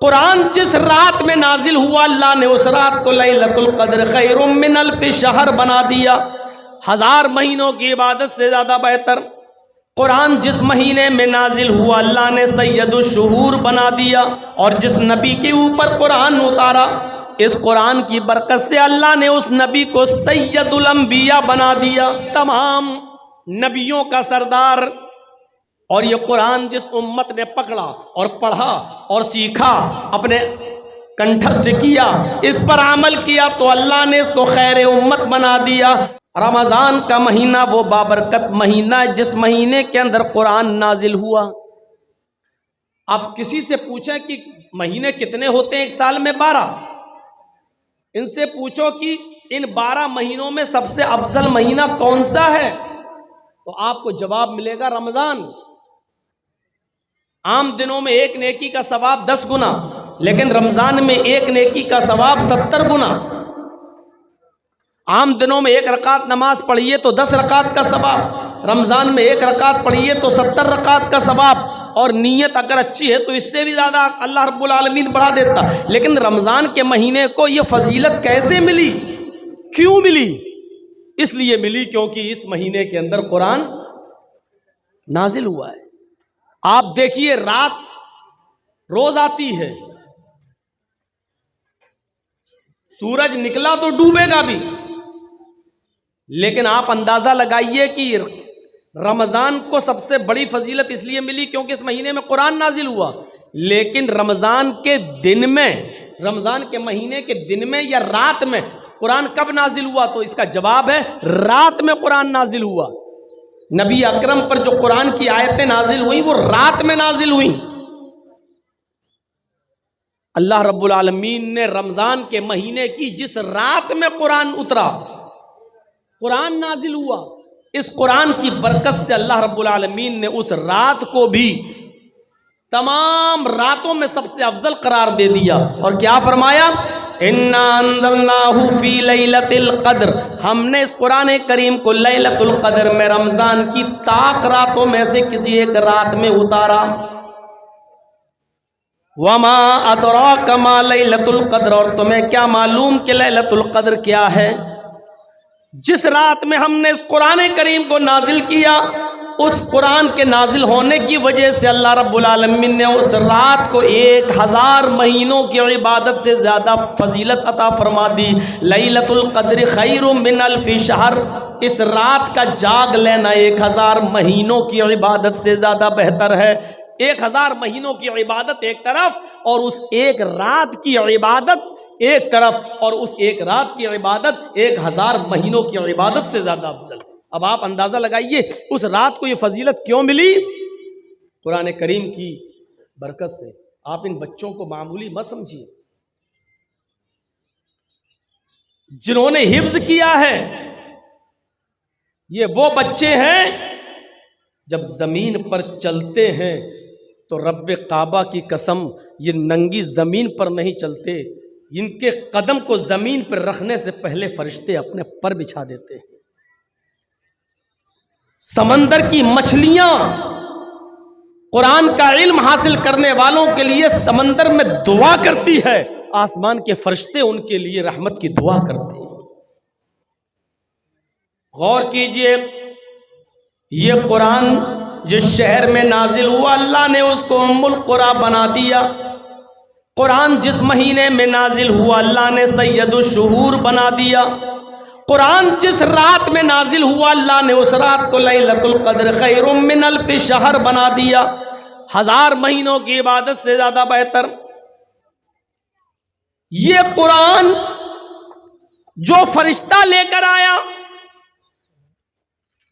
قرآن جس رات میں نازل ہوا اللہ نے اس رات کو لیلۃ القدر خیر من الف شہر بنا دیا، 1000 مہینوں کی عبادت سے زیادہ بہتر۔ قرآن جس مہینے میں نازل ہوا اللہ نے سید الشہور بنا دیا، اور جس نبی کے اوپر قرآن اتارا اس قرآن کی برکت سے اللہ نے اس نبی کو سید الانبیاء بنا دیا، تمام نبیوں کا سردار۔ اور یہ قرآن جس امت نے پکڑا اور پڑھا اور سیکھا، اپنے کنٹھسٹ کیا، اس پر عمل کیا، تو اللہ نے اس کو خیر امت بنا دیا۔ رمضان کا مہینہ وہ بابرکت مہینہ ہے جس مہینے کے اندر قرآن نازل ہوا۔ اب کسی سے پوچھیں کہ مہینے کتنے ہوتے ہیں ایک سال میں؟ 12۔ ان سے پوچھو کہ ان 12 مہینوں میں سب سے افضل مہینہ کون سا ہے، تو آپ کو جواب ملے گا رمضان۔ عام دنوں میں ایک نیکی کا ثواب 10 گنا، لیکن رمضان میں ایک نیکی کا ثواب 70 گنا۔ عام دنوں میں 1 رکعت نماز پڑھیے تو 10 رکعت کا ثواب، رمضان میں 1 رکعت پڑھیے تو 70 رکعت کا ثواب، اور نیت اگر اچھی ہے تو اس سے بھی زیادہ اللہ رب العالمین بڑھا دیتا۔ لیکن رمضان کے مہینے کو یہ فضیلت کیسے ملی، کیوں ملی؟ اس لیے ملی کیونکہ اس مہینے کے اندر قرآن نازل ہوا ہے۔ آپ دیکھیے رات روز آتی ہے، سورج نکلا تو ڈوبے گا بھی، لیکن آپ اندازہ لگائیے کہ رمضان کو سب سے بڑی فضیلت اس لیے ملی کیونکہ اس مہینے میں قرآن نازل ہوا، لیکن رمضان کے دن میں، رمضان کے مہینے کے دن میں یا رات میں قرآن کب نازل ہوا؟ تو اس کا جواب ہے رات میں قرآن نازل ہوا۔ نبی اکرم پر جو قرآن کی آیتیں نازل ہوئیں وہ رات میں نازل ہوئیں۔ اللہ رب العالمین نے رمضان کے مہینے کی جس رات میں قرآن اترا، قرآن نازل ہوا، اس قرآن کی برکت سے اللہ رب العالمین نے اس رات کو بھی تمام راتوں میں سب سے افضل قرار دے دیا، اور کیا فرمایا؟ اِنَّا أَنزَلْنَاهُ فِي لَيْلَةِ الْقَدْرِ، ہم نے اس قرآن کریم کو لیلۃ القدر میں، رمضان کی طاق راتوں میں سے کسی ایک رات میں اتارا۔ وَمَا أَدْرَاكَ مَا لَيْلَةُ الْقَدْرِ، اور تمہیں کیا معلوم کہ لیلۃ القدر کیا ہے؟ جس رات میں ہم نے اس قرآن کریم کو نازل کیا، اس قرآن کے نازل ہونے کی وجہ سے اللہ رب العالمین نے اس رات کو 1000 مہینوں کی عبادت سے زیادہ فضیلت عطا فرما دی۔ لیلۃ القدر خیر من الف شہر، اس رات کا جاگ لینا 1000 مہینوں کی عبادت سے زیادہ بہتر ہے۔ 1000 مہینوں کی عبادت ایک طرف، اور اس ایک رات کی عبادت ایک طرف، اور اس ایک رات کی عبادت 1000 مہینوں کی عبادت سے زیادہ افضل۔ اب آپ اندازہ لگائیے اس رات کو یہ فضیلت کیوں ملی؟ قرآن کریم کی برکت سے۔ آپ ان بچوں کو معمولی مت سمجھیے، جنہوں نے حفظ کیا ہے یہ وہ بچے ہیں جب زمین پر چلتے ہیں تو رب کعبہ کی قسم یہ ننگی زمین پر نہیں چلتے، ان کے قدم کو زمین پر رکھنے سے پہلے فرشتے اپنے پر بچھا دیتے ہیں۔ سمندر کی مچھلیاں قرآن کا علم حاصل کرنے والوں کے لیے سمندر میں دعا کرتی ہے، آسمان کے فرشتے ان کے لیے رحمت کی دعا کرتے ہیں۔ غور کیجئے، یہ قرآن جس شہر میں نازل ہوا اللہ نے اس کو ام القری بنا دیا۔ قرآن جس مہینے میں نازل ہوا اللہ نے سید الشہور بنا دیا۔ قرآن جس رات میں نازل ہوا اللہ نے اس رات کو لیلۃ القدر خیر من الف شہر بنا دیا، 1000 مہینوں کی عبادت سے زیادہ بہتر۔ یہ قرآن جو فرشتہ لے کر آیا،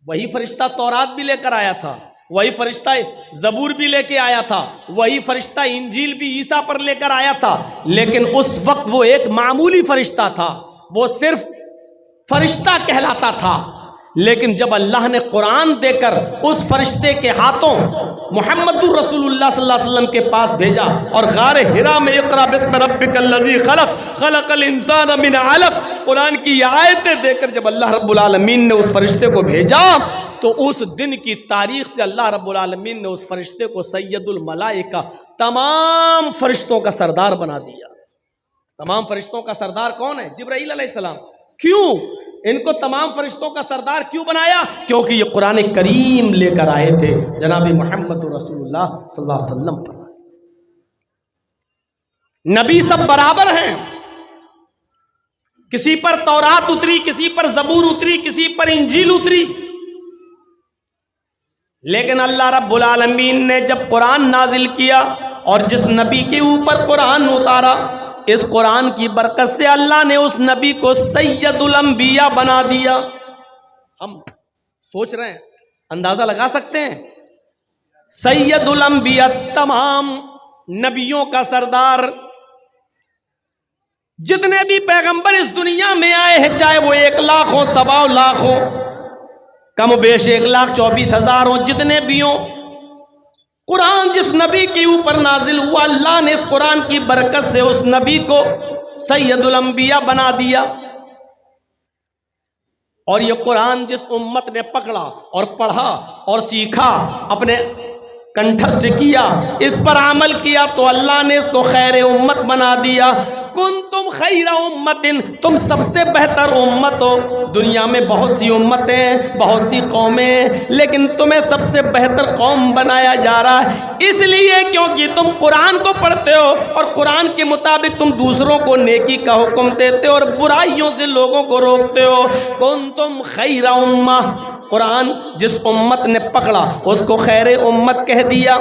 وہی فرشتہ تورات بھی لے کر آیا تھا، وہی فرشتہ زبور بھی لے کے آیا تھا، وہی فرشتہ انجیل بھی عیسیٰ پر لے کر آیا تھا، لیکن اس وقت وہ ایک معمولی فرشتہ تھا، وہ صرف فرشتہ کہلاتا تھا۔ لیکن جب اللہ نے قرآن دے کر اس فرشتے کے ہاتھوں محمد الرسول اللہ صلی اللہ علیہ وسلم کے پاس بھیجا، اور غار حرا میں اقرا بسم ربک الذی خلق خلق الانسان من علق، قرآن کی یہ آیتیں دے کر جب اللہ رب العالمین نے اس فرشتے کو بھیجا تو اس دن کی تاریخ سے اللہ رب العالمین نے اس فرشتے کو سید الملائکہ، تمام فرشتوں کا سردار بنا دیا۔ تمام فرشتوں کا سردار کون ہے؟ جبرائیل علیہ السلام۔ کیوں ان کو تمام فرشتوں کا سردار کیوں بنایا؟ کیونکہ یہ قرآن کریم لے کر آئے تھے جناب محمد رسول اللہ صلی اللہ علیہ وسلم پر۔ نبی سب برابر ہیں، کسی پر تورات اتری، کسی پر زبور اتری، کسی پر انجیل اتری، لیکن اللہ رب العالمین نے جب قرآن نازل کیا اور جس نبی کے اوپر قرآن اتارا، اس قرآن کی برکت سے اللہ نے اس نبی کو سید الانبیاء بنا دیا۔ ہم سوچ رہے ہیں، اندازہ لگا سکتے ہیں، سید الانبیاء، تمام نبیوں کا سردار۔ جتنے بھی پیغمبر اس دنیا میں آئے ہیں، چاہے وہ 1 لاکھ ہو، 1.25 لاکھ ہو، کم و بیش 1,24,000 ہو، جتنے بھی ہوں، قرآن جس نبی کے اوپر نازل ہوا، اللہ نے اس قرآن کی برکت سے اس نبی کو سید الانبیاء بنا دیا۔ اور یہ قرآن جس امت نے پکڑا اور پڑھا اور سیکھا، اپنے کنٹھسٹ کیا، اس پر عمل کیا، تو اللہ نے اس کو خیر امت بنا دیا۔ کنتم خیر امت، تم سب سے بہتر امت ہو۔ دنیا میں بہت سی امتیں، بہت سی قومیں، لیکن تمہیں سب سے بہتر قوم بنایا جا رہا ہے، اس لیے کیونکہ تم قرآن کو پڑھتے ہو اور قرآن کے مطابق تم دوسروں کو نیکی کا حکم دیتے ہو اور برائیوں سے لوگوں کو روکتے ہو۔ کنتم خیر امہ، قرآن جس امت نے پکڑا اس کو خیر امت کہہ دیا۔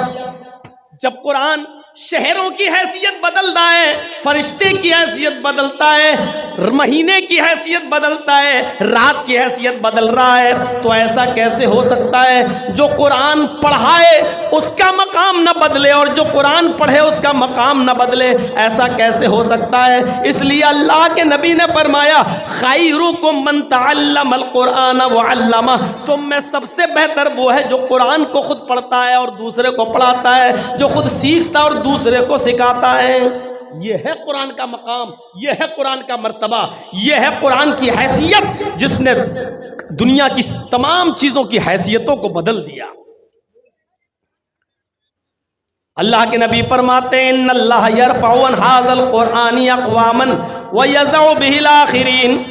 جب قرآن شہروں کی حیثیت بدلتا ہے، فرشتے کی حیثیت بدلتا ہے، مہینے کی حیثیت بدلتا ہے، رات کی حیثیت بدل رہا ہے، تو ایسا کیسے ہو سکتا ہے جو قرآن پڑھائے اس کا مقام نہ بدلے اور جو قرآن پڑھے اس کا مقام نہ بدلے؟ ایسا کیسے ہو سکتا ہے؟ اس لیے اللہ کے نبی نے فرمایا، خیرکم من تعلم القرآن وعلمہ، تم میں سب سے بہتر وہ ہے جو قرآن کو خود پڑھتا ہے اور دوسرے کو پڑھاتا ہے، جو خود سیکھتا اور دوسرے کو سکھاتا ہے۔ یہ ہے قرآن کا مقام، یہ ہے قرآن کا مرتبہ، یہ ہے قرآن کی حیثیت جس نے دنیا کی تمام چیزوں کی حیثیتوں کو بدل دیا۔ اللہ کے نبی فرماتے ہیں، ان اللہ یرفع عن ھذا القرآن اقواما ویضع بہ الآخرین،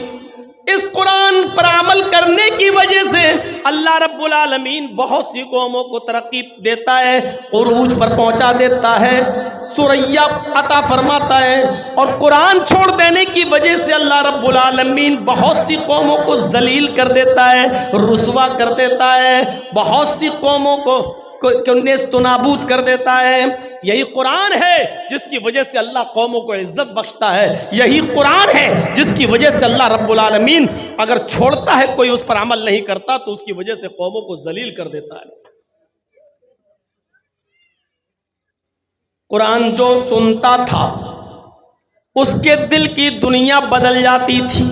اس قرآن پر عمل کرنے کی وجہ سے اللہ رب العالمین بہت سی قوموں کو ترقی دیتا ہے، عروج پر پہنچا دیتا ہے، ثریا عطا فرماتا ہے، اور قرآن چھوڑ دینے کی وجہ سے اللہ رب العالمین بہت سی قوموں کو ذلیل کر دیتا ہے، رسوا کر دیتا ہے، بہت سی قوموں کو نیست و نابود کر دیتا ہے۔ یہی قرآن ہے جس کی وجہ سے اللہ قوموں کو عزت بخشتا ہے، یہی قرآن ہے جس کی وجہ سے اللہ رب العالمین اگر چھوڑتا ہے کوئی اس پر عمل نہیں کرتا تو اس کی وجہ سے قوموں کو ذلیل کر دیتا ہے۔ قرآن جو سنتا تھا اس کے دل کی دنیا بدل جاتی تھی۔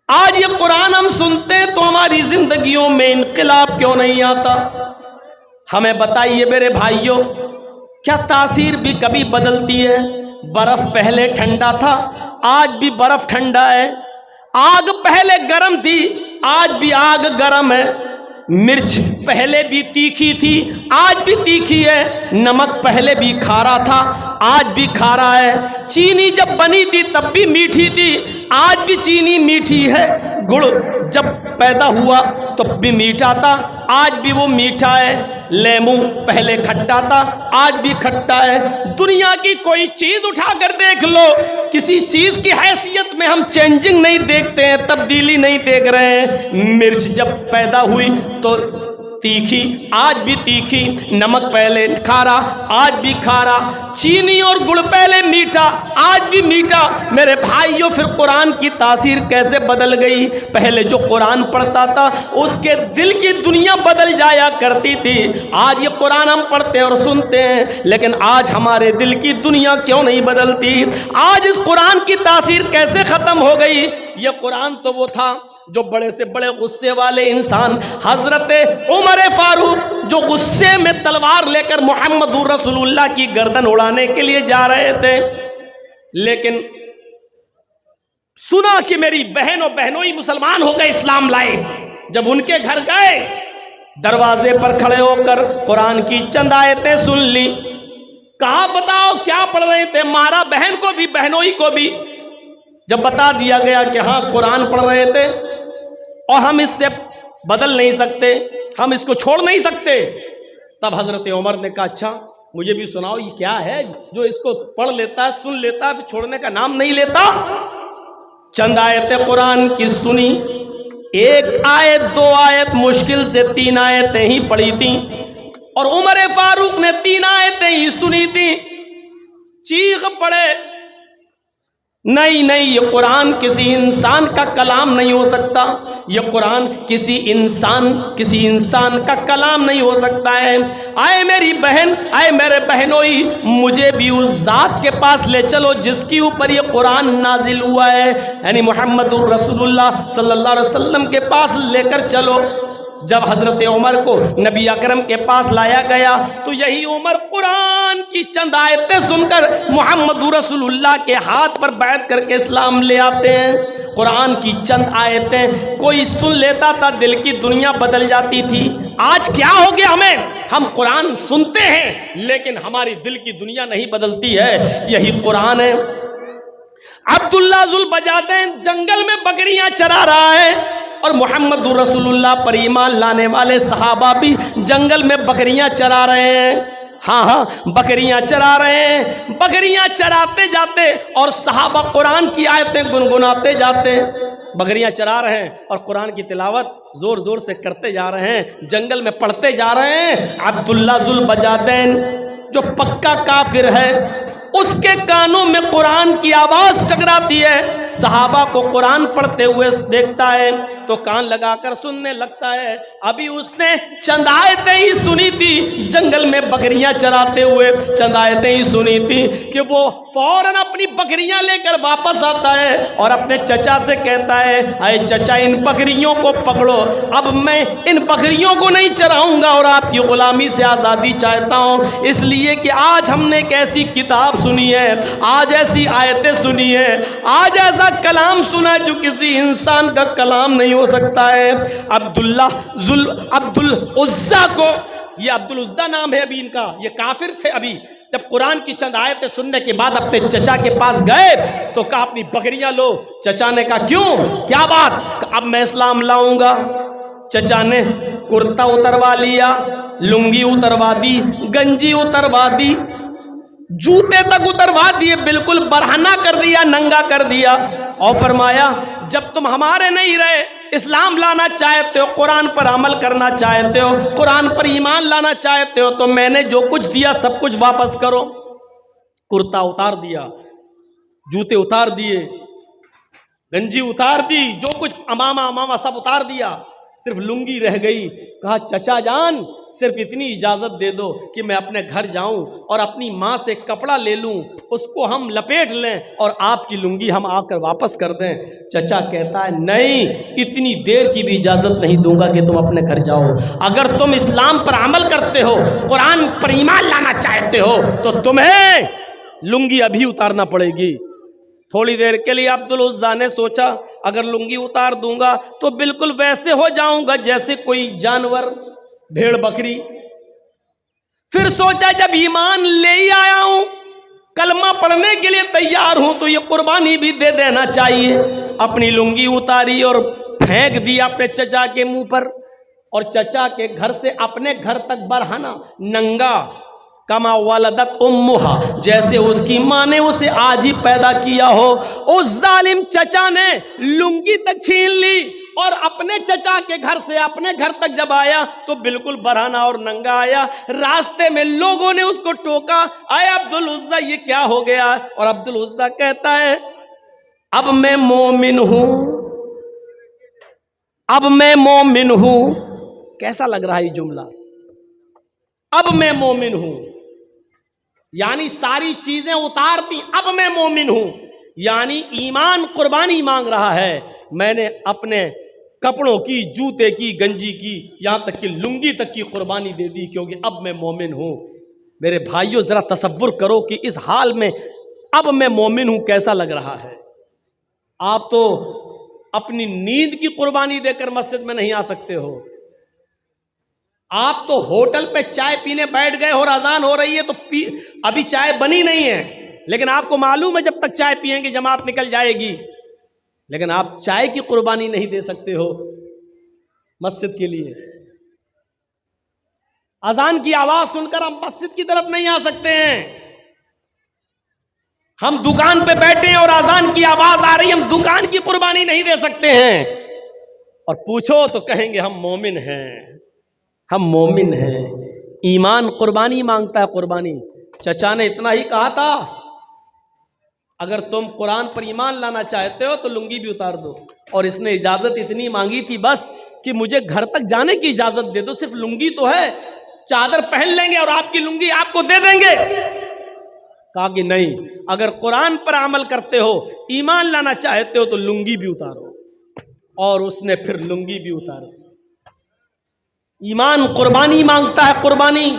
آج یہ قرآن ہم سنتے تو ہماری زندگیوں میں انقلاب کیوں نہیں آتا؟ ہمیں بتائیے میرے بھائیوں، کیا تاثیر بھی کبھی بدلتی ہے؟ برف پہلے ٹھنڈا تھا، آج بھی برف ٹھنڈا ہے۔ آگ پہلے گرم تھی، آج بھی آگ گرم ہے۔ مرچ پہلے بھی تیکھی تھی، آج بھی تیکھی ہے۔ نمک پہلے بھی کھارا تھا، آج بھی کھارا ہے۔ چینی جب بنی تھی تب بھی میٹھی تھی، آج بھی چینی میٹھی ہے۔ گڑ جب پیدا ہوا تب بھی میٹھا تھا، آج بھی وہ میٹھا ہے۔ لیمو پہلے کھٹا تھا، آج بھی کھٹا ہے۔ دنیا کی کوئی چیز اٹھا کر دیکھ لو، کسی چیز کی حیثیت میں ہم چینجنگ نہیں دیکھتے ہیں، تبدیلی نہیں دیکھ رہے ہیں۔ مرچ جب پیدا ہوئی تو تیکھی، آج بھی تیکھی۔ نمک پہلے کھارا، آج بھی کھارا۔ چینی اور گڑ پہلے میٹھا، آج بھی میٹھا۔ میرے بھائیوں، پھر قرآن کی تاثیر کیسے بدل گئی؟ پہلے جو قرآن پڑھتا تھا اس کے دل کی دنیا بدل جایا کرتی تھی۔ آج یہ قرآن ہم پڑھتے ہیں اور سنتے ہیں، لیکن آج ہمارے دل کی دنیا کیوں نہیں بدلتی؟ آج اس قرآن کی تاثیر کیسے ختم ہو گئی؟ یہ قرآن تو وہ تھا جو بڑے سے بڑے غصے والے انسان حضرت عمر فاروق جو غصے میں تلوار لے کر محمد رسول اللہ کی گردن اڑانے کے لیے جا رہے تھے، لیکن سنا کہ میری بہن و بہنوئی مسلمان ہو گئے، اسلام لائے، جب ان کے گھر گئے دروازے پر کھڑے ہو کر قرآن کی چند آیتیں سن لی. کہا بتاؤ کیا پڑھ رہے تھے؟ مارا بہن کو بھی بہنوئی کو بھی. جب بتا دیا گیا کہ ہاں قرآن پڑھ رہے تھے اور ہم اس سے بدل نہیں سکتے, ہم اس کو چھوڑ نہیں سکتے, تب حضرت عمر نے کہا اچھا مجھے بھی سناؤ یہ کیا ہے جو اس کو پڑھ لیتا ہے سن لیتا ہے پھر چھوڑنے کا نام نہیں لیتا. چند آیتیں قرآن کی سنی, ایک آیت دو آیت مشکل سے 3 آیتیں ہی پڑھی تھیں اور عمر فاروق نے 3 آیتیں ہی سنی تھیں. چیخ پڑے نہیں نہیں یہ قرآن کسی انسان کا کلام نہیں ہو سکتا, یہ قرآن کسی انسان کا کلام نہیں ہو سکتا ہے. آئے میری بہن, آئے میرے بہنوئی, مجھے بھی اس ذات کے پاس لے چلو جس کے اوپر یہ قرآن نازل ہوا ہے, یعنی محمد الرسول اللہ صلی اللہ علیہ وسلم کے پاس لے کر چلو. جب حضرت عمر کو نبی اکرم کے پاس لایا گیا تو یہی عمر قرآن کی چند آیتیں سن کر محمد رسول اللہ کے ہاتھ پر بیعت کر کے اسلام لے آتے ہیں. قرآن کی چند آیتیں کوئی سن لیتا تھا دل کی دنیا بدل جاتی تھی. آج کیا ہو گیا ہم قرآن سنتے ہیں لیکن ہماری دل کی دنیا نہیں بدلتی ہے. یہی قرآن ہے. عبداللہ ذوالبجادین جنگل میں بکریاں چرا رہا ہے اور محمد رسول اللہ پر ایمان لانے والے صحابہ بھی جنگل میں بکریاں چرا رہے ہیں. ہاں بکریاں چرا رہے ہیں. بکریاں چراتے جاتے اور صحابہ قرآن کی آیتیں گنگناتے جاتے. بکریاں چرا رہے ہیں اور قرآن کی تلاوت زور زور سے کرتے جا رہے ہیں, جنگل میں پڑھتے جا رہے ہیں. عبداللہ ذوالبجادین جو پکا کافر ہے اس کے کانوں میں قرآن کی آواز ٹکراتی ہے. صحابہ کو قرآن پڑھتے ہوئے دیکھتا ہے تو کان لگا کر سننے لگتا ہے. ابھی اس نے چند آیتیں ہی سنی تھی جنگل میں بکریاں چراتے ہوئے, چند آیتیں ہی سنی تھی کہ وہ فوراً اپنی بکریاں لے کر واپس آتا ہے اور اپنے چچا سے کہتا ہے اے چچا ان بکریوں کو پکڑو, اب میں ان بکریوں کو نہیں چراؤں گا اور آپ کی غلامی سے آزادی چاہتا ہوں, اس لیے کہ آج ہم نے ایک ایسی کتاب سنی ہے, آج ایسی آیتیں سنی ہے, آج ایسا کلام سنا جو کسی انسان کا کلام نہیں ہو سکتا ہے. عبدالعزیٰ کو, یہ عبدالعزیٰ نام ہے ابھی ان کا, یہ کافر تھے. ابھی جب قرآن کی چند آیتیں سننے کے بعد اپنے چچا کے پاس گئے تو کہا اپنی بکریاں لو. چچا نے کہا کیوں, کیا بات؟ اب میں اسلام لاؤں گا. چچا نے کرتا اتروا لیا, لنگی اتروا دی, گنجی اتروا دی, جوتے تک اتروا دیے, بالکل برہنہ کر دیا, ننگا کر دیا اور فرمایا جب تم ہمارے نہیں رہے, اسلام لانا چاہتے ہو, قرآن پر عمل کرنا چاہتے ہو, قرآن پر ایمان لانا چاہتے ہو تو میں نے جو کچھ دیا سب کچھ واپس کرو. کرتا اتار دیا, جوتے اتار دیے, گنجی اتار دی, جو کچھ امامہ سب اتار دیا, صرف لنگی رہ گئی. کہا چچا جان صرف اتنی اجازت دے دو کہ میں اپنے گھر جاؤں اور اپنی ماں سے کپڑا لے لوں, اس کو ہم لپیٹ لیں اور آپ کی لنگی ہم آ کر واپس کر دیں. چچا کہتا ہے نہیں, اتنی دیر کی بھی اجازت نہیں دوں گا کہ تم اپنے گھر جاؤ. اگر تم اسلام پر عمل کرتے ہو, قرآن پر ایمان لانا چاہتے ہو تو تمہیں لنگی ابھی اتارنا پڑے گی. تھوڑی دیر کے لیے عبدالعزیٰ نے سوچا اگر لنگی اتار دوں گا تو بالکل ویسے ہو جاؤں گا جیسے کوئی جانور, بھیڑ بکری. پھر سوچا جب ایمان لے ہی آیا ہوں, کلمہ پڑھنے کے لیے تیار ہوں تو یہ قربانی بھی دے دینا چاہیے. اپنی لنگی اتاری اور پھینک دی اپنے چچا کے منہ پر, اور چچا کے گھر سے اپنے گھر تک برہنہ, ننگا. کما ولدت امہا, جیسے اس کی ماں نے اسے آج ہی پیدا کیا ہو. اس ظالم چچا نے لنگی تک چھین لی اور اپنے چچا کے گھر سے اپنے گھر تک جب آیا تو بالکل برہنہ اور ننگا آیا. راستے میں لوگوں نے اس کو ٹوکا, اے عبدالعزیٰ یہ کیا ہو گیا؟ اور عبدالعزیٰ کہتا ہے اب میں مومن ہوں, اب میں مومن ہوں. کیسا لگ رہا ہے یہ جملہ؟ اب میں مومن ہوں, یعنی ساری چیزیں اتار دی, اب میں مومن ہوں, یعنی ایمان قربانی مانگ رہا ہے. میں نے اپنے کپڑوں کی, جوتے کی, گنجی کی, یہاں تک کہ لنگی تک کی قربانی دے دی کیونکہ اب میں مومن ہوں. میرے بھائیوں ذرا تصور کرو کہ اس حال میں اب میں مومن ہوں کیسا لگ رہا ہے. آپ تو اپنی نیند کی قربانی دے کر مسجد میں نہیں آ سکتے ہو. آپ تو ہوٹل پہ چائے پینے بیٹھ گئے اور اذان ہو رہی ہے تو ابھی چائے بنی نہیں ہے، لیکن آپ کو معلوم ہے جب تک چائے پیئیں گے جماعت نکل جائے گی، لیکن آپ چائے کی قربانی نہیں دے سکتے ہو مسجد کے لیے. اذان کی آواز سن کر ہم مسجد کی طرف نہیں آ سکتے ہیں. ہم دکان پہ بیٹھے ہیں اور اذان کی آواز آ رہی ہے، ہم دکان کی قربانی نہیں دے سکتے ہیں. اور پوچھو تو کہیں گے ہم مومن ہیں، ہم مومن ہیں. ایمان قربانی مانگتا ہے، قربانی. چچا نے اتنا ہی کہا تھا اگر تم قرآن پر ایمان لانا چاہتے ہو تو لنگی بھی اتار دو. اور اس نے اجازت اتنی مانگی تھی بس کہ مجھے گھر تک جانے کی اجازت دے دو، صرف لنگی تو ہے، چادر پہن لیں گے اور آپ کی لنگی آپ کو دے دیں گے. کہا کہ نہیں، اگر قرآن پر عمل کرتے ہو، ایمان لانا چاہتے ہو تو لنگی بھی اتارو. اور اس نے پھر لنگی بھی اتارو. ایمان قربانی مانگتا ہے، قربانی.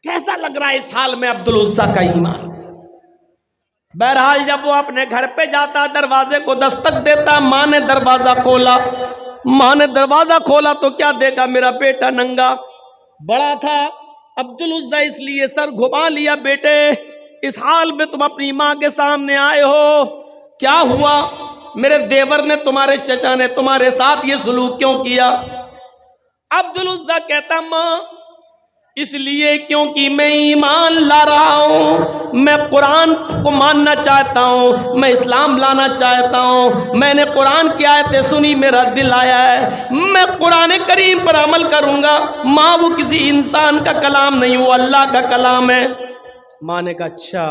کیسا لگ رہا ہے اس حال میں عبد العزیٰ کا ایمان؟ بہرحال جب وہ اپنے گھر پہ جاتا، دروازے کو دستک دیتا، ماں نے دروازہ کھولا. ماں نے دروازہ کھولا تو کیا دیکھا؟ میرا بیٹا ننگا. بڑا تھا عبد العزیٰ، اس لیے سر گھما لیا. بیٹے اس حال میں تم اپنی ماں کے سامنے آئے ہو، کیا ہوا؟ میرے دیور نے، تمہارے چچا نے تمہارے ساتھ یہ سلوک کیوں کیا؟ عبد العزیٰ کہتا ماں اس لیے کیونکہ میں ایمان لا رہا ہوں، میں قرآن کو ماننا چاہتا ہوں، میں اسلام لانا چاہتا ہوں. میں نے قرآن کی آیتیں سنی، میرا دل آیا ہے، میں قرآن کریم پر عمل کروں گا. ماں وہ کسی انسان کا کلام نہیں، وہ اللہ کا کلام ہے. ماں نے کہا اچھا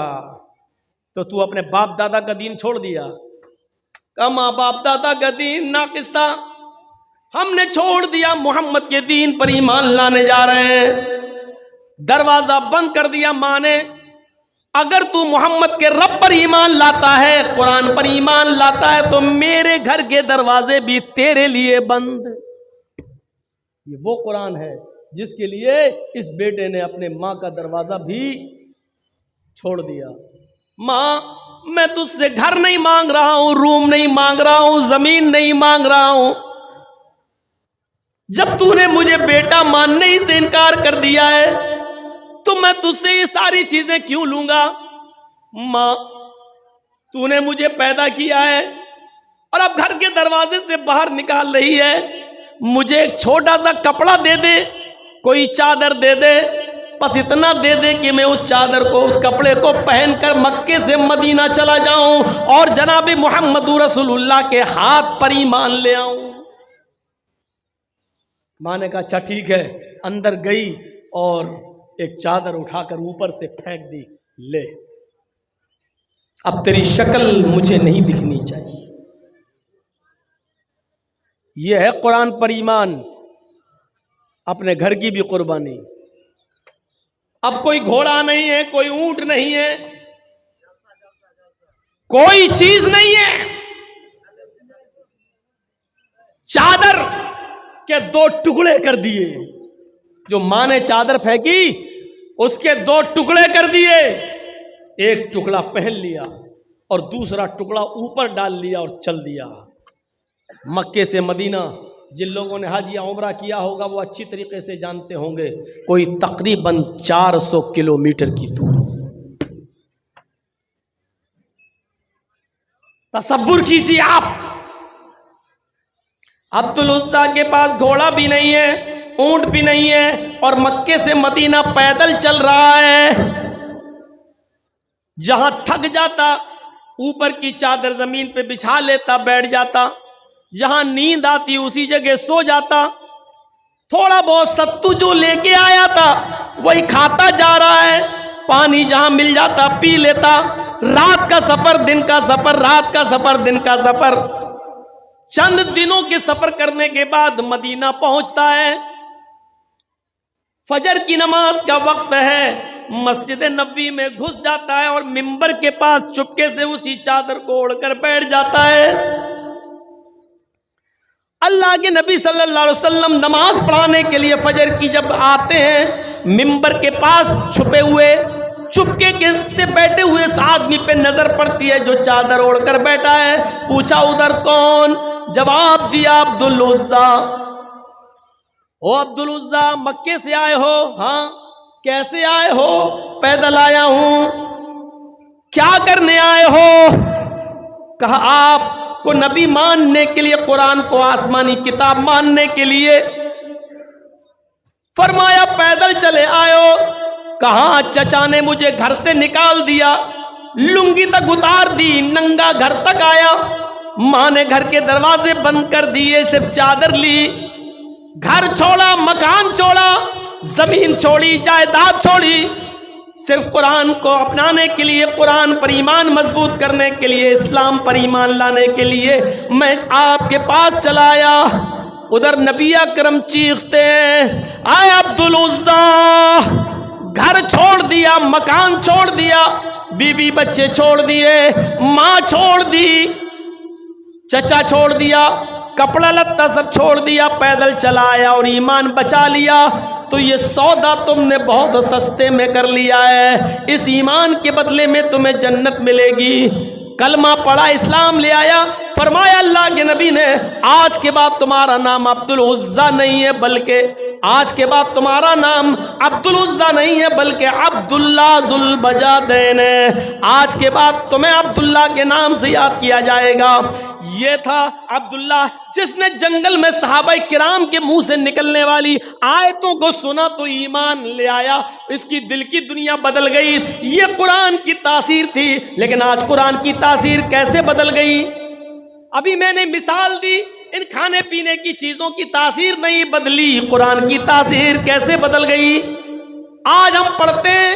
تو اپنے باپ دادا کا دین چھوڑ دیا؟ کہا ماں باپ دادا کا دین ناقص تھا، ہم نے چھوڑ دیا، محمد کے دین پر ایمان لانے جا رہے ہیں. دروازہ بند کر دیا ماں نے. اگر تو محمد کے رب پر ایمان لاتا ہے، قرآن پر ایمان لاتا ہے تو میرے گھر کے دروازے بھی تیرے لیے بند. یہ وہ قرآن ہے جس کے لیے اس بیٹے نے اپنے ماں کا دروازہ بھی چھوڑ دیا. ماں میں تجھ سے گھر نہیں مانگ رہا ہوں، روم نہیں مانگ رہا ہوں، زمین نہیں مانگ رہا ہوں. جب تو نے مجھے بیٹا ماننے ہی سے انکار کر دیا ہے تو میں تجھ سے یہ ساری چیزیں کیوں لوں گا؟ ماں تو نے مجھے پیدا کیا ہے اور اب گھر کے دروازے سے باہر نکال رہی ہے. مجھے ایک چھوٹا سا کپڑا دے دے، کوئی چادر دے دے، بس اتنا دے دے کہ میں اس چادر کو، اس کپڑے کو پہن کر مکے سے مدینہ چلا جاؤں اور جناب محمد رسول اللہ کے ہاتھ پر ایمان لے آؤں. ماں نے کہا اچھا ٹھیک ہے. اندر گئی اور ایک چادر اٹھا کر اوپر سے پھینک دی، لے اب تیری شکل مجھے نہیں دکھنی چاہیے. یہ ہے قرآن پر ایمان، اپنے گھر کی بھی قربانی. اب کوئی گھوڑا نہیں ہے، کوئی اونٹ نہیں ہے، کوئی چیز نہیں ہے. چادر کے 2 ٹکڑے کر دیے. جو ماں نے چادر پھینکی اس کے 2 ٹکڑے کر دیے. ایک ٹکڑا پہن لیا اور دوسرا ٹکڑا اوپر ڈال لیا اور چل دیا مکے سے مدینہ. جن لوگوں نے حج یا عمرہ کیا ہوگا وہ اچھی طریقے سے جانتے ہوں گے، کوئی تقریباً 400 کلومیٹر کی دور. تصور کیجیے آپ، عبد العزیٰ کے پاس گھوڑا بھی نہیں ہے، اونٹ بھی نہیں ہے، اور مکے سے مدینہ پیدل چل رہا ہے. جہاں تھک جاتا اوپر کی چادر زمین پہ بچھا لیتا، بیٹھ جاتا. جہاں نیند آتی اسی جگہ سو جاتا. تھوڑا بہت ستو جو لے کے آیا تھا وہی کھاتا جا رہا ہے. پانی جہاں مل جاتا پی لیتا. رات کا سفر دن کا سفر، رات کا سفر دن کا سفر. چند دنوں کے سفر کرنے کے بعد مدینہ پہنچتا ہے. فجر کی نماز کا وقت ہے. مسجد نبوی میں گھس جاتا ہے اور منبر کے پاس چپکے سے اسی چادر کو اوڑھ کر بیٹھ جاتا ہے. اللہ کے نبی صلی اللہ علیہ وسلم نماز پڑھانے کے لیے فجر کی جب آتے ہیں منبر کے پاس چھپے ہوئے چپکے سے بیٹھے ہوئے اس آدمی پہ نظر پڑتی ہے جو چادر اوڑھ کر بیٹھا ہے. پوچھا ادھر کون؟ جواب دیا عبد العزیٰ. او عبد العزیٰ مکے سے آئے ہو؟ ہاں. کیسے آئے ہو؟ پیدل آیا ہوں. کیا کرنے آئے ہو؟ کہا آپ کو نبی ماننے کے لیے، قرآن کو آسمانی کتاب ماننے کے لیے. فرمایا پیدل چلے آئے ہو؟ کہاں چچا نے مجھے گھر سے نکال دیا، لنگی تک اتار دی، ننگا گھر تک آیا. ماں نے گھر کے دروازے بند کر دیے، صرف چادر لی، گھر چھوڑا، مکان چھوڑا، زمین چھوڑی، جائیداد چھوڑی، صرف قرآن کو اپنانے کے لیے، قرآن پر ایمان مضبوط کرنے کے لیے، اسلام پر ایمان لانے کے لیے میں آپ کے پاس چلا آیا. ادھر نبی اکرم چیختے ہیں اے عبد العزیٰ، گھر چھوڑ دیا، مکان چھوڑ دیا، بیوی بچے چھوڑ دیے، ماں چھوڑ دی، چچا چھوڑ دیا، کپڑا لتا سب چھوڑ دیا، پیدل چلا آیا اور ایمان بچا لیا. تو یہ سودا تم نے بہت سستے میں کر لیا ہے، اس ایمان کے بدلے میں تمہیں جنت ملے گی. کلمہ پڑھا، اسلام لے آیا. فرمایا اللہ کے نبی نے آج کے بعد تمہارا نام عبد العزیٰ نہیں ہے، بلکہ آج کے بعد تمہارا نام عبد العزیٰ نہیں ہے بلکہ عبداللہ ذو البجادین ہے. آج کے بعد تمہیں عبداللہ کے نام سے یاد کیا جائے گا. یہ تھا عبداللہ جس نے جنگل میں صحابہ کرام کے منہ سے نکلنے والی آیتوں کو سنا تو ایمان لے آیا، اس کی دل کی دنیا بدل گئی. یہ قرآن کی تاثیر تھی. لیکن آج قرآن کی تاثیر کیسے بدل گئی؟ ابھی میں نے مثال دی، ان کھانے پینے کی چیزوں کی تاثیر نہیں بدلی، قرآن کی تاثیر کیسے بدل گئی؟ آج ہم پڑھتے ہیں،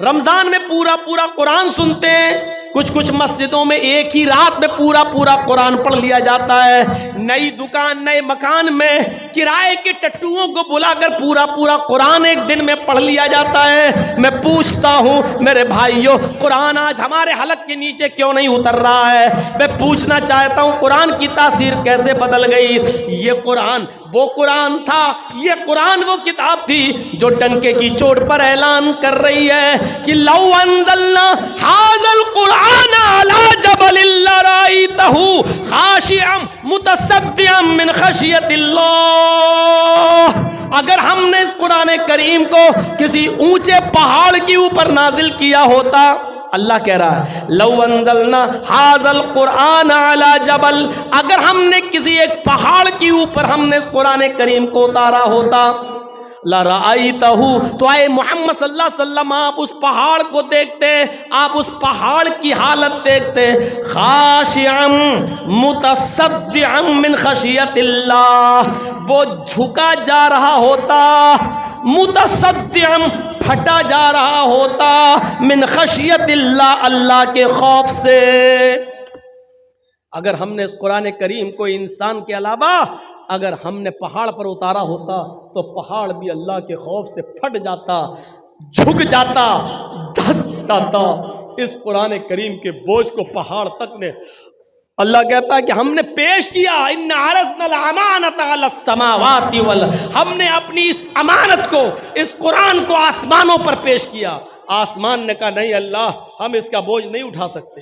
رمضان میں پورا پورا قرآن سنتے ہیں، کچھ مسجدوں میں ایک ہی رات میں پورا قرآن پڑھ لیا جاتا ہے. نئی دکان، نئے مکان میں کرائے کے ٹٹوؤں کو بلا کر پورا قرآن ایک دن میں پڑھ لیا جاتا ہے. میں پوچھتا ہوں میرے بھائیوں، قرآن آج ہمارے حلق کے نیچے کیوں نہیں اتر رہا ہے؟ میں پوچھنا چاہتا ہوں قرآن کی تاثیر کیسے بدل گئی؟ یہ قرآن وہ قرآن تھا، یہ قرآن وہ کتاب تھی جو ڈنکے کی چوٹ پر اعلان کر رہی ہے کہ لو انزلنا ھذا القرآن علی جبل لرأیتہ خاشعا متصدعا من خشیۃ اللہ. اگر ہم نے اس قرآن کریم کو کسی اونچے پہاڑ کے اوپر نازل کیا ہوتا، اللہ کہہ رہا ہے لو انزلنا ھذا القرآن علی جبل، اگر ہم نے کسی ایک پہاڑ کے اوپر ہم نے اس قرآن کریم کو اتارا ہوتا، لرأیتہ، تو اے محمد صلی اللہ علیہ وسلم آپ اس پہاڑ کو دیکھتے، آپ اس پہاڑ کی حالت دیکھتے، خاشعا متصدعا من خشیۃ اللہ، وہ جھکا جا رہا ہوتا، متصدعا پھٹا جا رہا ہوتا، من خشیت اللہ، اللہ کے خوف سے. اگر ہم نے اس قرآن کریم کو انسان کے علاوہ اگر ہم نے پہاڑ پر اتارا ہوتا تو پہاڑ بھی اللہ کے خوف سے پھٹ جاتا، جھک جاتا، دھس جاتا. اس قرآن کریم کے بوجھ کو پہاڑ تک نے، اللہ کہتا ہے کہ ہم نے پیش کیا، ان عرضنا الامانۃ علی السماوات والارض، ہم نے اپنی اس امانت کو، اس قرآن کو آسمانوں پر پیش کیا. آسمان نے کہا نہیں اللہ، ہم اس کا بوجھ نہیں اٹھا سکتے.